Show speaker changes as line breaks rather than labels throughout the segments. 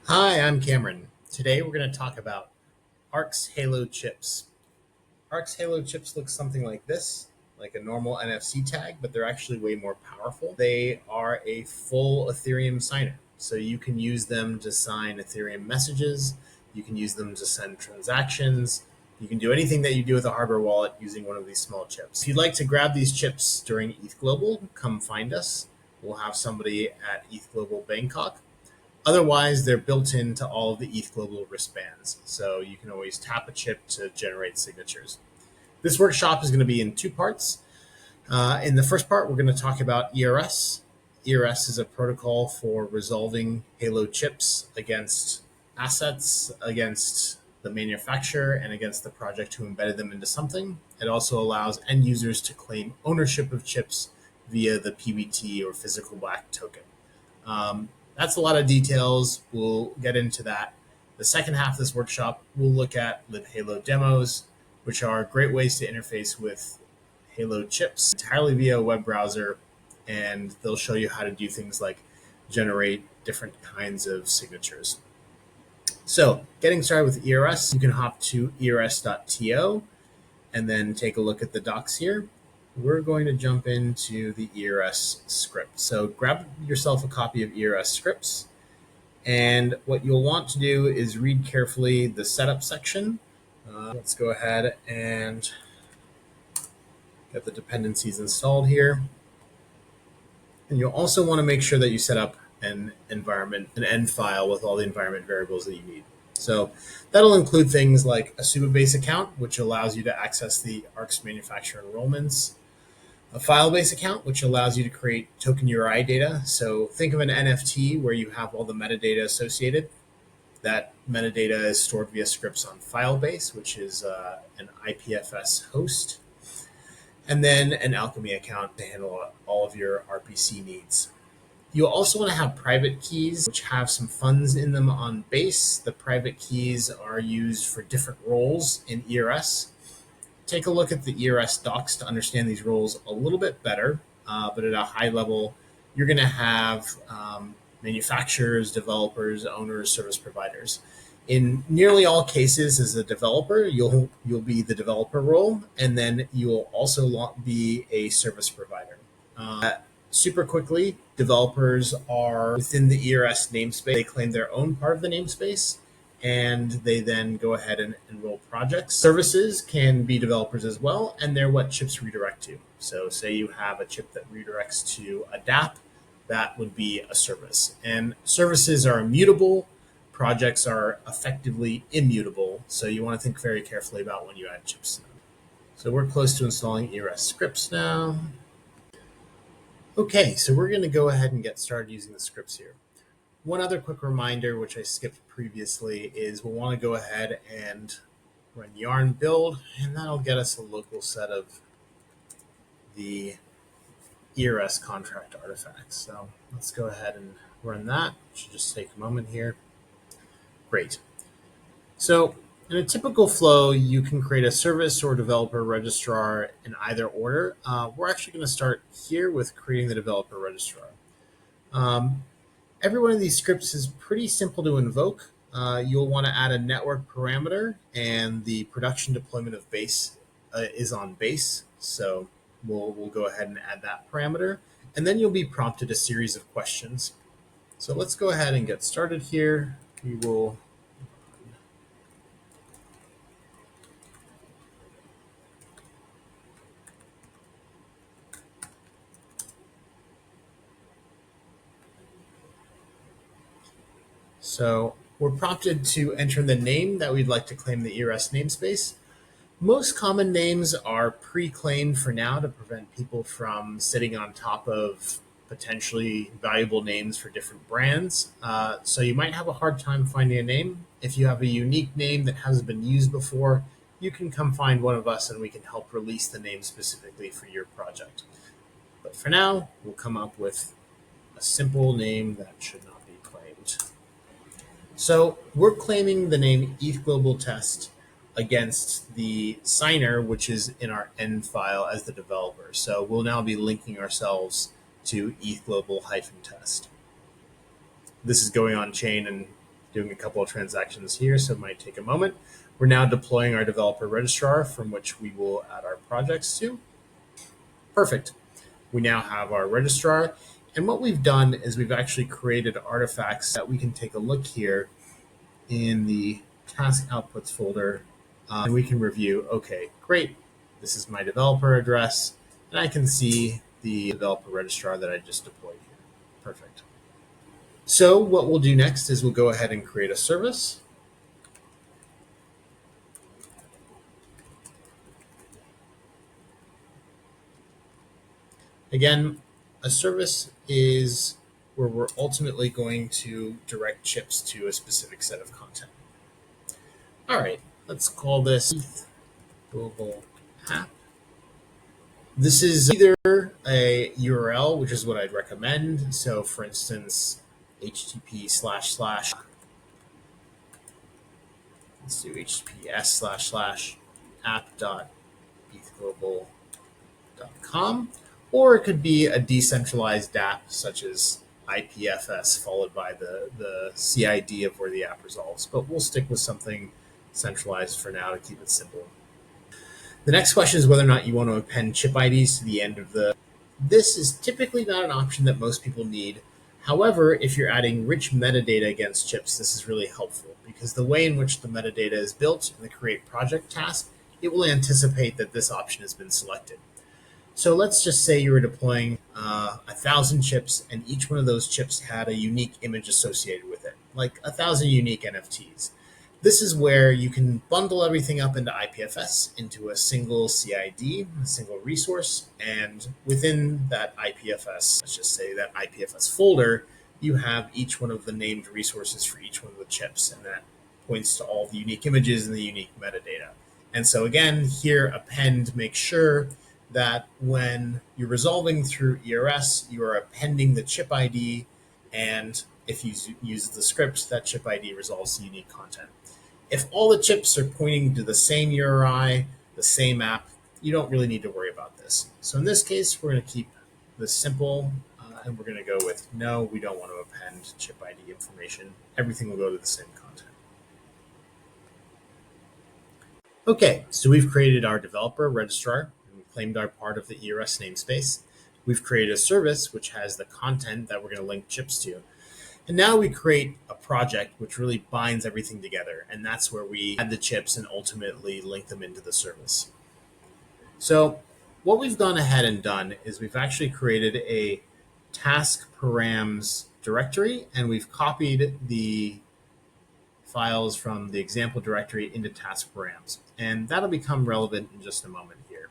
Hi, I'm Cameron. Today we're going to talk about Arx Halo Chips. Arx Halo Chips look something like this, like a normal NFC tag, but they're actually way more powerful. They are a full Ethereum signer, so you can use them to sign Ethereum messages, you can use them to send transactions, you can do anything that you do with a hardware wallet using one of these small chips. If you'd like to grab these chips during ETH Global, come find us. We'll have somebody at ETHGlobal Bangkok. Otherwise, they're built into all of the ETHGlobal wristbands, so you can always tap a chip to generate signatures. This workshop is going to be in two parts. In the first part, we're going to talk about ERS. ERS is a protocol for resolving Halo chips against assets, against the manufacturer, and against the project who embedded them into something. It also allows end users to claim ownership of chips via the PBT or physical black token. That's a lot of details. We'll get into that. The second half of this workshop, we'll look at libhalo demos, which are great ways to interface with Halo chips entirely via a web browser, and they'll show you how to do things like generate different kinds of signatures. So, getting started with ERS, you can hop to ers.to and then take a look at the docs here. We're going to jump into the ERS script. So grab yourself a copy of ERS scripts. And what you'll want to do is read carefully the setup section. Let's go ahead and get the dependencies installed here. And you'll also want to make sure that you set up an environment, an end file with all the environment variables that you need. So that'll include things like a Subabase account, which allows you to access the Arx manufacturer enrollments, a file-based account, which allows you to create token URI data. So think of an NFT where you have all the metadata associated. That metadata is stored via scripts on Filebase, which is an IPFS host. And then an Alchemy account to handle all of your RPC needs. You'll also want to have private keys, which have some funds in them on base. The private keys are used for different roles in ERS. Take a look at the ERS docs to understand these roles a little bit better, but at a high level, you're going to have manufacturers, developers, owners, service providers. In nearly all cases, as a developer, you'll be the developer role, and then you'll also be a service provider. Super quickly, developers are within the ERS namespace. They claim their own part of the namespace, and they then go ahead and enroll projects. Services can be developers as well, and they're what chips redirect to. So say you have a chip that redirects to a DApp, that would be a service. And services are immutable. Projects are effectively immutable. So you want to think very carefully about when you add chips. So we're close to installing ERS scripts now. Okay, so we're going to go ahead and get started using the scripts here. One other quick reminder, which I skipped previously, is we'll want to go ahead and run yarn build, and that'll get us a local set of the ERS contract artifacts. So let's go ahead and run that. It should just take a moment here. Great. So in a typical flow, you can create a service or developer registrar in either order. We're actually going to start here with creating the developer registrar. Every one of these scripts is pretty simple to invoke. You'll want to add a network parameter, and the production deployment of base is on base. So we'll go ahead and add that parameter, and then you'll be prompted a series of questions. So let's go ahead and get started here. We will So we're prompted to enter the name that we'd like to claim the ERS namespace. Most common names are pre-claimed for now to prevent people from sitting on top of potentially valuable names for different brands. So you might have a hard time finding a name. If you have a unique name that hasn't been used before, you can come find one of us and we can help release the name specifically for your project. But for now, we'll come up with a simple name that should not be claimed. So we're claiming the name ETHGlobal Test against the signer, which is in our end file as the developer. So we'll now be linking ourselves to ETHGlobal-test. This is going on chain, and doing a couple of transactions here, so it might take a moment. We're now deploying our developer registrar from which we will add our projects to. Perfect. We now have our registrar. And what we've done is we've actually created artifacts that we can take a look here in the task outputs folder. And we can review, okay, great. This is my developer address. And I can see the developer registrar that I just deployed here. Perfect. So what we'll do next is we'll go ahead and create a service. Again, a service is where we're ultimately going to direct chips to a specific set of content. All right, let's call this ETHGlobal app. This is either a URL, which is what I'd recommend. So for instance, http:// let's do https://app.ethglobal.com. Or it could be a decentralized app such as IPFS followed by the CID of where the app resolves. But we'll stick with something centralized for now to keep it simple. The next question is whether or not you want to append chip IDs to the end of the... This is typically not an option that most people need. However, if you're adding rich metadata against chips, this is really helpful because the way in which the metadata is built in the create project task, it will anticipate that this option has been selected. So let's just say you were deploying 1,000 chips and each one of those chips had a unique image associated with it, like 1,000 unique NFTs. This is where you can bundle everything up into IPFS, into a single CID, a single resource, and within that IPFS, let's just say that IPFS folder, you have each one of the named resources for each one of the chips, and that points to all the unique images and the unique metadata. And so again, here append makes sure that when you're resolving through ERS, you are appending the chip ID, and if you use the script, that chip ID resolves the unique content. If all the chips are pointing to the same URI, the same app, you don't really need to worry about this. So in this case, we're going to keep this simple, and we're going to go with no, we don't want to append chip ID information. Everything will go to the same content. Okay, so we've created our developer registrar. Claimed our part of the ERS namespace. We've created a service which has the content that we're going to link chips to. And now we create a project which really binds everything together. And that's where we add the chips and ultimately link them into the service. So what we've gone ahead and done is we've actually created a task params directory, and we've copied the files from the example directory into task params. And that'll become relevant in just a moment here.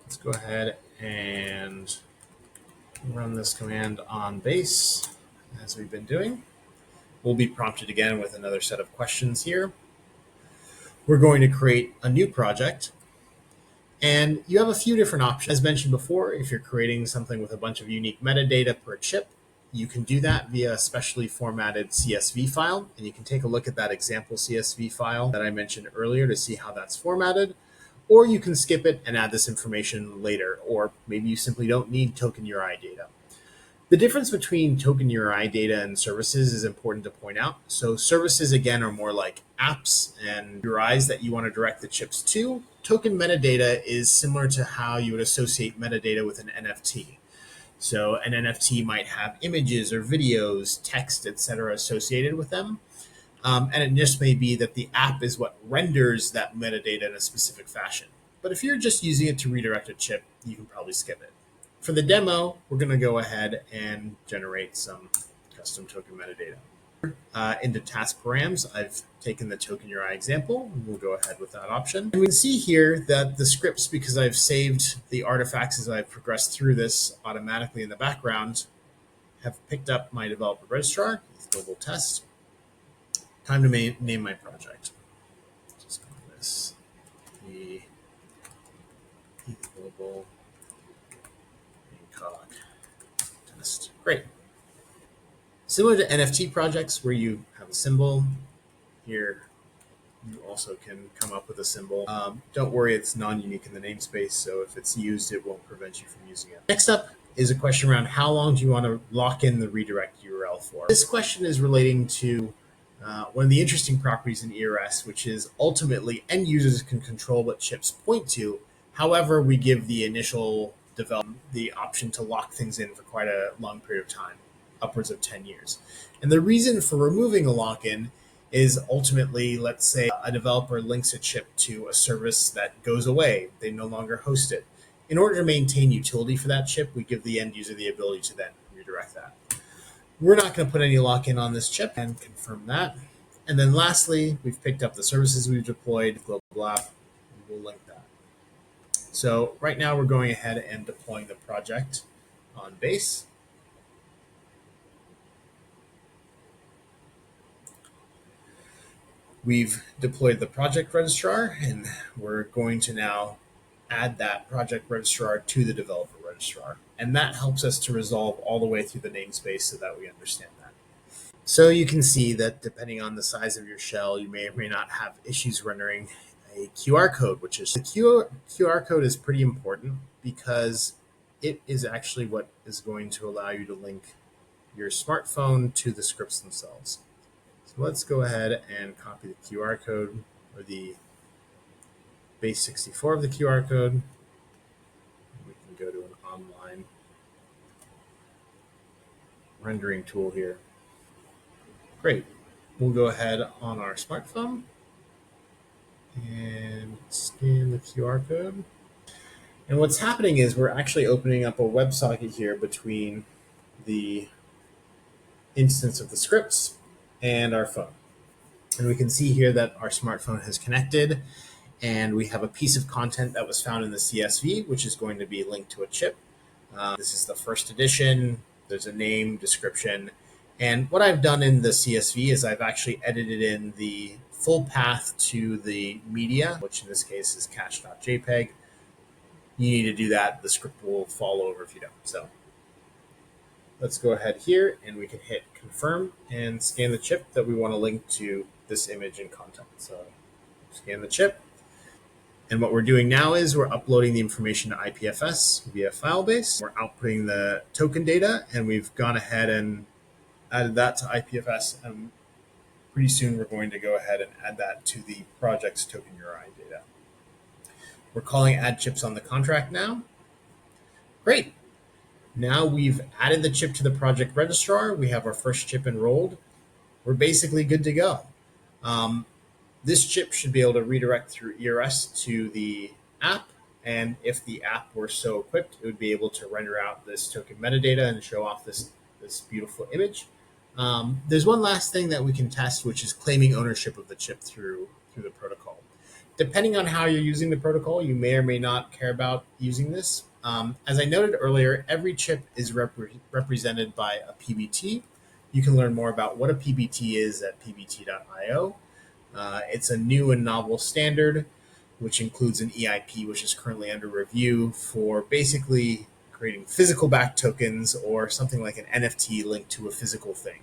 Let's go ahead and run this command on base as we've been doing. We'll be prompted again with another set of questions here. We're going to create a new project, and you have a few different options. As mentioned before, if you're creating something with a bunch of unique metadata per chip, you can do that via a specially formatted CSV file, and you can take a look at that example CSV file that I mentioned earlier to see how that's formatted. Or you can skip it and add this information later, or maybe you simply don't need token URI data. The difference between token URI data and services is important to point out. So services, again, are more like apps and URIs that you want to direct the chips to. Token metadata is similar to how you would associate metadata with an NFT. So an NFT might have images or videos, text, etc. associated with them. And it just may be that the app is what renders that metadata in a specific fashion. But if you're just using it to redirect a chip, you can probably skip it. For the demo, we're going to go ahead and generate some custom token metadata. Into task params, I've taken the token URI example, and we'll go ahead with that option. And we can see here that the scripts, because I've saved the artifacts as I've progressed through this automatically in the background, have picked up my developer registrar, global test. Time to name my project. Just call this the ETHGlobal Bangkok test. Great. Similar to NFT projects where you have a symbol, here you also can come up with a symbol. Don't worry, it's non-unique in the namespace, so if it's used, it won't prevent you from using it. Next up is a question around how long do you want to lock in the redirect URL for? This question is relating to one of the interesting properties in ERS, which is ultimately end users can control what chips point to. However, we give the initial developer the option to lock things in for quite a long period of time, upwards of 10 years. And the reason for removing a lock-in is ultimately, let's say a developer links a chip to a service that goes away. They no longer host it. In order to maintain utility for that chip, we give the end user the ability to then redirect that. We're not going to put any lock-in on this chip and confirm that. And then lastly, we've picked up the services we've deployed, global app, and we'll link that. So right now we're going ahead and deploying the project on base. We've deployed the project registrar, and we're going to now add that project registrar to the developer registrar. And that helps us to resolve all the way through the namespace so that we understand that. So you can see that depending on the size of your shell, you may or may not have issues rendering a QR code, which is the QR code is pretty important because it is actually what is going to allow you to link your smartphone to the scripts themselves. So let's go ahead and copy the QR code, or the base 64 of the QR code. We can go to an online rendering tool here. Great. We'll go ahead on our smartphone and scan the QR code. And what's happening is we're actually opening up a WebSocket here between the instance of the scripts and our phone. And we can see here that our smartphone has connected, and we have a piece of content that was found in the CSV, which is going to be linked to a chip. This is the first edition. There's a name, description. And what I've done in the CSV is I've actually edited in the full path to the media, which in this case is cache.jpg. You need to do that. The script will fall over if you don't. So let's go ahead here and we can hit confirm and scan the chip that we want to link to this image and content. So scan the chip. And what we're doing now is we're uploading the information to IPFS via Filebase. We're outputting the token data, and we've gone ahead and added that to IPFS. And pretty soon we're going to go ahead and add that to the project's token URI data. We're calling add chips on the contract now. Great. Now we've added the chip to the project registrar. We have our first chip enrolled. We're basically good to go. This chip should be able to redirect through ERS to the app. And if the app were so equipped, it would be able to render out this token metadata and show off this beautiful image. There's one last thing that we can test, which is claiming ownership of the chip through the protocol. Depending on how you're using the protocol, you may or may not care about using this. As I noted earlier, every chip is represented by a PBT. You can learn more about what a PBT is at pbt.io. It's a new and novel standard, which includes an EIP, which is currently under review for basically creating physical backed tokens or something like an NFT linked to a physical thing.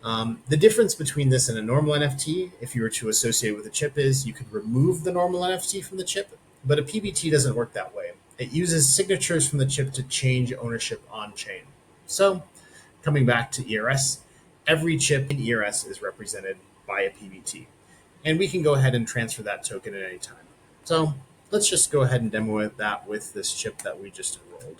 The difference between this and a normal NFT, if you were to associate it with a chip, is you could remove the normal NFT from the chip, but a PBT doesn't work that way. It uses signatures from the chip to change ownership on-chain. So, coming back to ERS, every chip in ERS is represented by a PBT. And we can go ahead and transfer that token at any time. So, let's just go ahead and demo that with this chip that we just enrolled.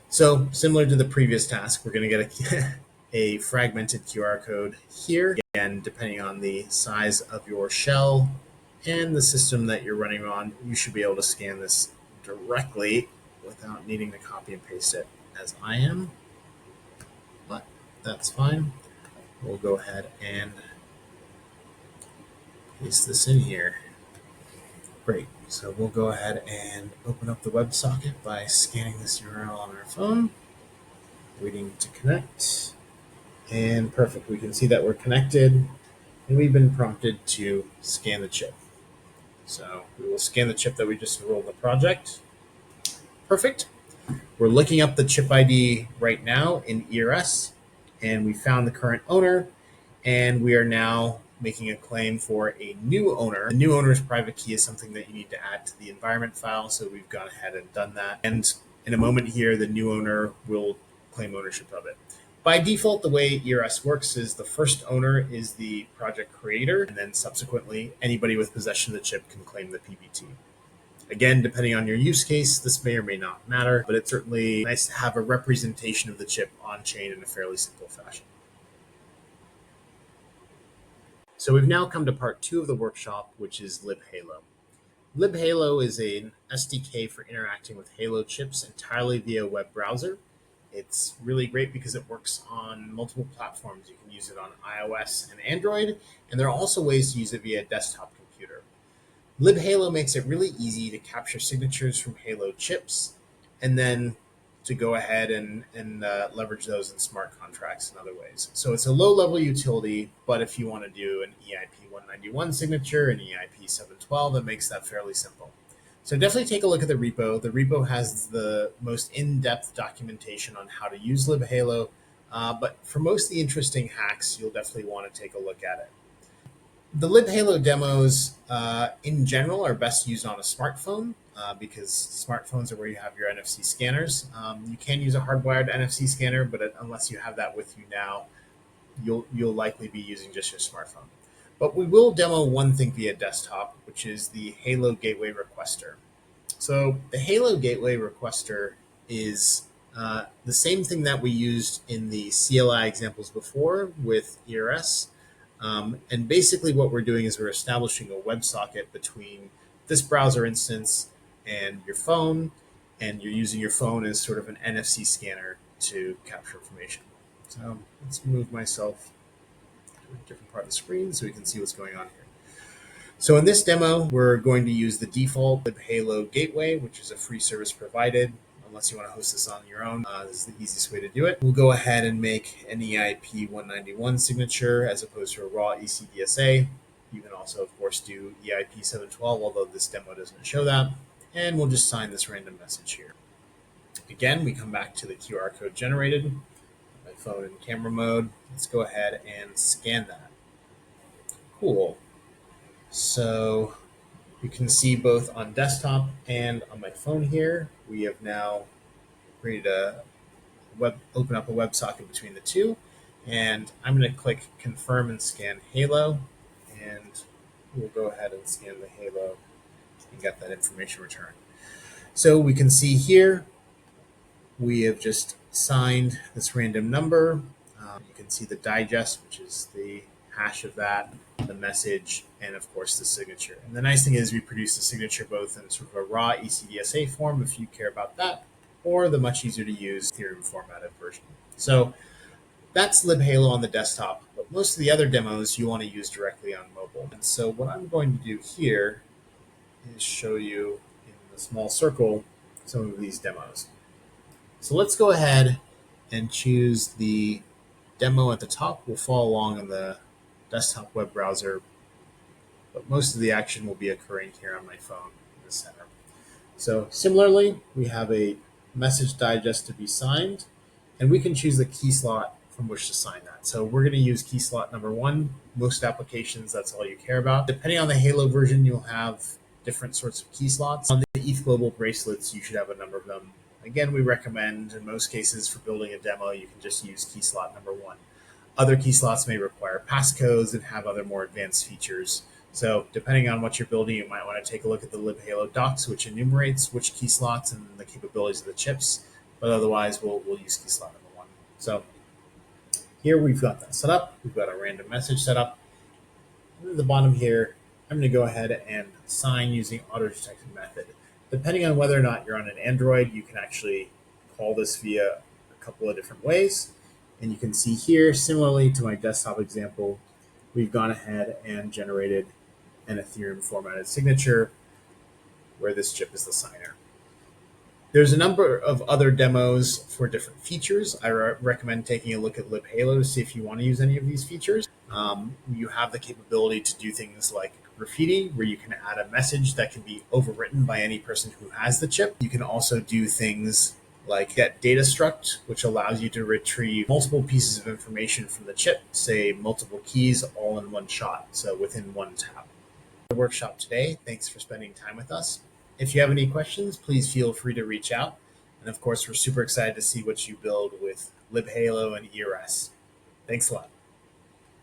So similar to the previous task, we're going to get a fragmented QR code here. Again, depending on the size of your shell and the system that you're running on, you should be able to scan this directly without needing to copy and paste it as I am. But that's fine. We'll go ahead and paste this in here. Great. So we'll go ahead and open up the WebSocket by scanning this URL on our phone, waiting to connect. And perfect. We can see that we're connected, and we've been prompted to scan the chip. So we will scan the chip that we just enrolled in the project. Perfect. We're looking up the chip ID right now in ERS, and we found the current owner, and we are now making a claim for a new owner. The new owner's private key is something that you need to add to the environment file, so we've gone ahead and done that. And in a moment here, the new owner will claim ownership of it. By default, the way ERS works is the first owner is the project creator, and then subsequently, anybody with possession of the chip can claim the PBT. Again, depending on your use case, this may or may not matter, but it's certainly nice to have a representation of the chip on chain in a fairly simple fashion. So we've now come to part 2 of the workshop, which is libhalo. libhalo is an SDK for interacting with Halo chips entirely via web browser. It's really great because it works on multiple platforms. You can use it on iOS and Android, and there are also ways to use it via a desktop computer. libhalo makes it really easy to capture signatures from Halo chips and then to go ahead and leverage those in smart contracts and other ways. So it's a low-level utility, but if you want to do an EIP 191 signature, an EIP 712, it makes that fairly simple. So definitely take a look at the repo. The repo has the most in-depth documentation on how to use libhalo, but for most of the interesting hacks, you'll definitely want to take a look at it. The libhalo demos, in general, are best used on a smartphone because smartphones are where you have your NFC scanners. You can use a hardwired NFC scanner, but unless you have that with you now, you'll likely be using just your smartphone. But we will demo one thing via desktop, which is the Halo Gateway Requester. So the Halo Gateway Requester is the same thing that we used in the CLI examples before with ERS. And basically what we're doing is we're establishing a WebSocket between this browser instance and your phone, and you're using your phone as sort of an NFC scanner to capture information. So let's move myself to a different part of the screen so we can see what's going on here. So in this demo, we're going to use the default libhalo gateway, which is a free service provided. Unless you want to host this on your own, this is the easiest way to do it. We'll go ahead and make an EIP 191 signature as opposed to a raw ECDSA. You can also, of course, do EIP 712, although this demo doesn't show that. And we'll just sign this random message here. Again, we come back to the QR code generated. My phone in camera mode. Let's go ahead and scan that. Cool. So you can see both on desktop and on my phone here, we have now created open up a WebSocket between the two. And I'm going to click confirm and scan Halo. And we'll go ahead and scan the Halo and get that information returned. So we can see here, we have just signed this random number. You can see the digest, which is the hash of that, the message, and of course the signature. And the nice thing is we produce the signature both in sort of a raw ECDSA form if you care about that, or the much easier to use Ethereum formatted version. So that's libhalo on the desktop, but most of the other demos you want to use directly on mobile. And so what I'm going to do here is show you in the small circle some of these demos. So let's go ahead and choose the demo at the top. We'll follow along on the desktop web browser, but most of the action will be occurring here on my phone in the center. So similarly, we have a message digest to be signed, and we can choose the key slot from which to sign that. So we're going to use key slot number 1. Most applications, that's all you care about. Depending on the Halo version, you'll have different sorts of key slots. On the ETHGlobal bracelets, you should have a number of them. Again, we recommend in most cases for building a demo, you can just use key slot number 1. Other key slots may require passcodes and have other more advanced features. So depending on what you're building, you might want to take a look at the libhalo docs, which enumerates which key slots and the capabilities of the chips. But otherwise, we'll use key slot number 1. So here we've got that set up. We've got a random message set up. And at the bottom here, I'm going to go ahead and sign using auto-detected method. Depending on whether or not you're on an Android, you can actually call this via a couple of different ways. And you can see here, similarly to my desktop example, we've gone ahead and generated an Ethereum formatted signature where this chip is the signer. There's a number of other demos for different features. I recommend taking a look at libhalo to see if you want to use any of these features. You have the capability to do things like graffiti, where you can add a message that can be overwritten by any person who has the chip. You can also do things like that data struct, which allows you to retrieve multiple pieces of information from the chip, say multiple keys all in one shot, so within one tap. The workshop today. Thanks for spending time with us. If you have any questions, please feel free to reach out. And of course, we're super excited to see what you build with LibHalo and ERS. Thanks a lot.